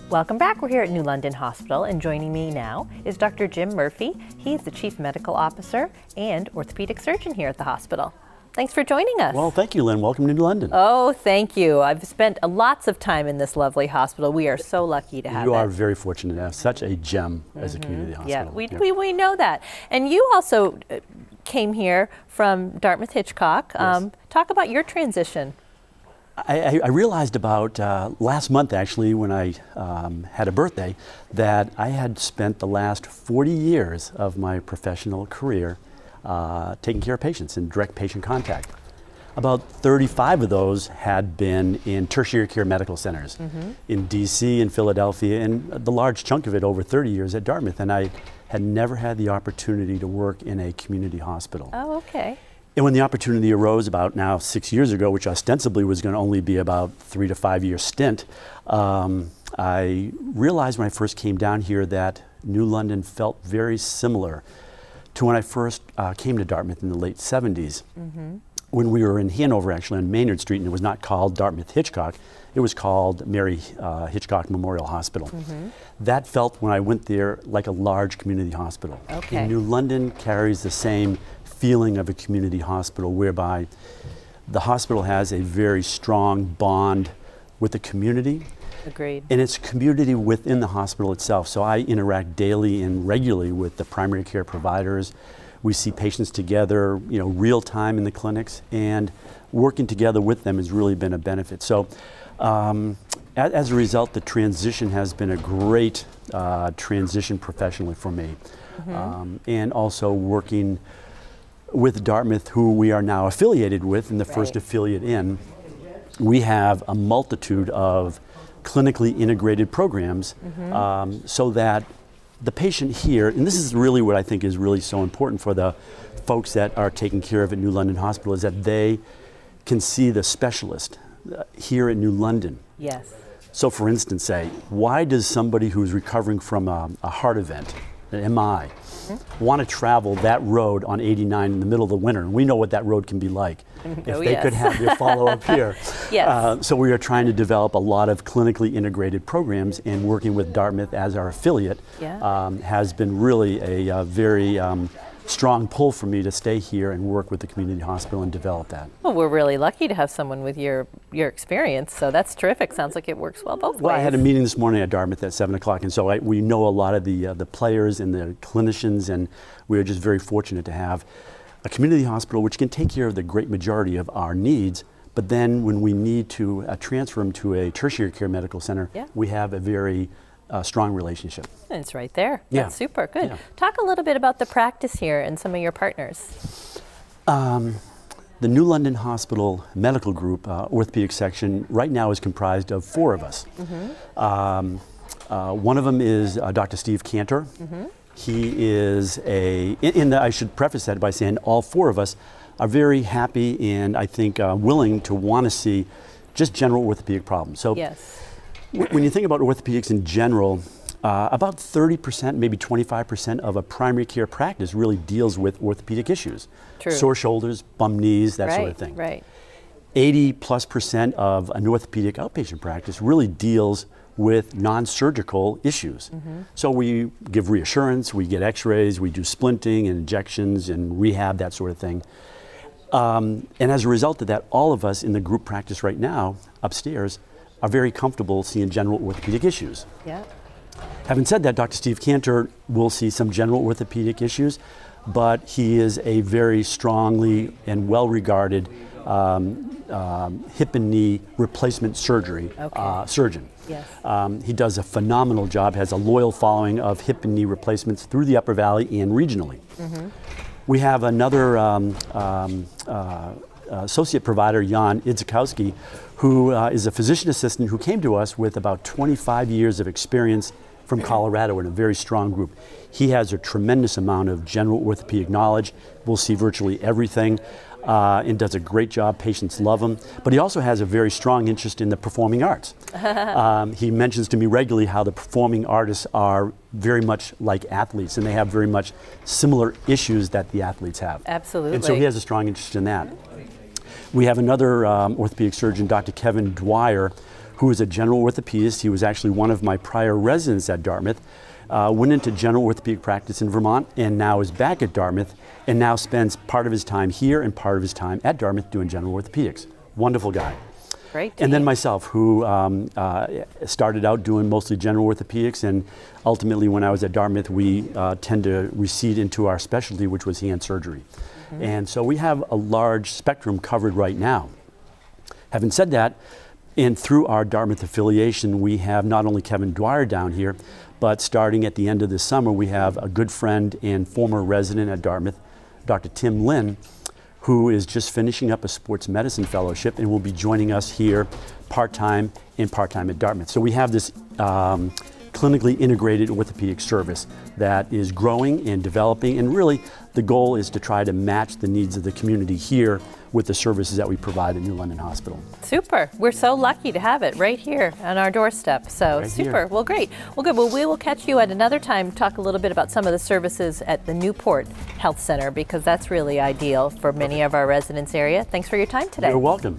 Welcome back. We're here at New London Hospital, and joining me now is Dr. Jim Murphy. He's the Chief Medical Officer and orthopedic surgeon here at the hospital. Thanks for joining us. Well, thank you, Lynn. Welcome to New London. Oh, thank you. I've spent lots of time in this lovely hospital. We are so lucky to have it. You are very fortunate to have such a gem as a community hospital. Yeah, we know that. And you also came here from Dartmouth Hitchcock. Yes. Talk about your transition. I realized about last month, actually, when I had a birthday, that I had spent the last 40 years of my professional career taking care of patients in direct patient contact. About 35 of those had been in tertiary care medical centers in DC and Philadelphia, and the large chunk of it, over 30 years, at Dartmouth. And I had never had the opportunity to work in a community hospital. Oh, okay. And when the opportunity arose about now 6 years ago, which ostensibly was going to only be about 3 to 5 year stint, I realized when I first came down here that New London felt very similar to when I first came to Dartmouth in the late 70s. When we were in Hanover, actually, on Maynard Street, and it was not called Dartmouth Hitchcock, it was called Mary Hitchcock Memorial Hospital. That felt, when I went there, like a large community hospital. Okay. And New London carries the same feeling of a community hospital, whereby the hospital has a very strong bond with the community. Agreed. And it's community within the hospital itself. So I interact daily and regularly with the primary care providers. We see patients together, real time in the clinics, and working together with them has really been a benefit. So as a result, the transition has been a great transition professionally for me. And also working with Dartmouth, who we are now affiliated with, and the first affiliate in, we have a multitude of clinically integrated programs so that the patient here, and this is really what I think is really so important for the folks that are taken care of at New London Hospital, is that they can see the specialist here at New London. Yes. So for instance, say, why does somebody who's recovering from a heart event, an MI, want to travel that road on 89 in the middle of the winter? And we know what that road can be like if they could have their follow-up here. Yes. So we are trying to develop a lot of clinically integrated programs, and working with Dartmouth as our affiliate has been really a very strong pull for me to stay here and work with the community hospital and develop that. Well, we're really lucky to have someone with your experience, so that's terrific. Sounds like it works well both ways. Well, I had a meeting this morning at Dartmouth at 7 o'clock, and so we know a lot of the players and the clinicians, and we are just very fortunate to have a community hospital which can take care of the great majority of our needs. But then when we need to transfer them to a tertiary care medical center, we have a very strong relationship. It's right there. Yeah. That's super good. Yeah. Talk a little bit about the practice here and some of your partners. The New London Hospital Medical Group orthopedic section right now is comprised of 4 of us. One of them is Dr. Steve Cantor. He is I should preface that by saying all 4 of us are very happy and I think willing to want to see just general orthopedic problems. So when you think about orthopedics in general, about 30%, maybe 25% of a primary care practice really deals with orthopedic issues. True. Sore shoulders, bum knees, that sort of thing. 80+% of an orthopedic outpatient practice really deals with non-surgical issues. So we give reassurance, we get x-rays, we do splinting and injections and rehab, that sort of thing. And as a result of that, all of us in the group practice right now upstairs are very comfortable seeing general orthopedic issues. Having said that, Dr. Steve Cantor will see some general orthopedic issues, but he is a very strongly and well-regarded hip and knee replacement surgery surgeon. He does a phenomenal job, has a loyal following of hip and knee replacements through the Upper Valley and regionally. We have another associate provider, Jan Idzikowski, who is a physician assistant who came to us with about 25 years of experience from Colorado in a very strong group. He has a tremendous amount of general orthopedic knowledge, will see virtually everything, and does a great job. Patients love him. But he also has a very strong interest in the performing arts. He mentions to me regularly how the performing artists are very much like athletes, and they have very much similar issues that the athletes have. Absolutely. And so he has a strong interest in that. We have another orthopedic surgeon, Dr. Kevin Dwyer, who is a general orthopedist. He was actually one of my prior residents at Dartmouth, went into general orthopedic practice in Vermont, and now is back at Dartmouth, and now spends part of his time here and part of his time at Dartmouth doing general orthopedics. Wonderful guy. Great. And then myself, who started out doing mostly general orthopedics, and ultimately when I was at Dartmouth, we tend to recede into our specialty, which was hand surgery. And so we have a large spectrum covered right now. Having said that, and through our Dartmouth affiliation, we have not only Kevin Dwyer down here, but starting at the end of the summer, we have a good friend and former resident at Dartmouth, Dr. Tim Lynn, who is just finishing up a sports medicine fellowship and will be joining us here part-time and part-time at Dartmouth. So we have this clinically integrated orthopedic service that is growing and developing, and really the goal is to try to match the needs of the community here with the services that we provide at New London Hospital. Super. We're so lucky to have it right here on our doorstep. So Right super. here. Well, great. Well, good. Well, we will catch you at another time, talk a little bit about some of the services at the Newport Health Center, because that's really ideal for many of our residents area. Thanks for your time today. You're welcome.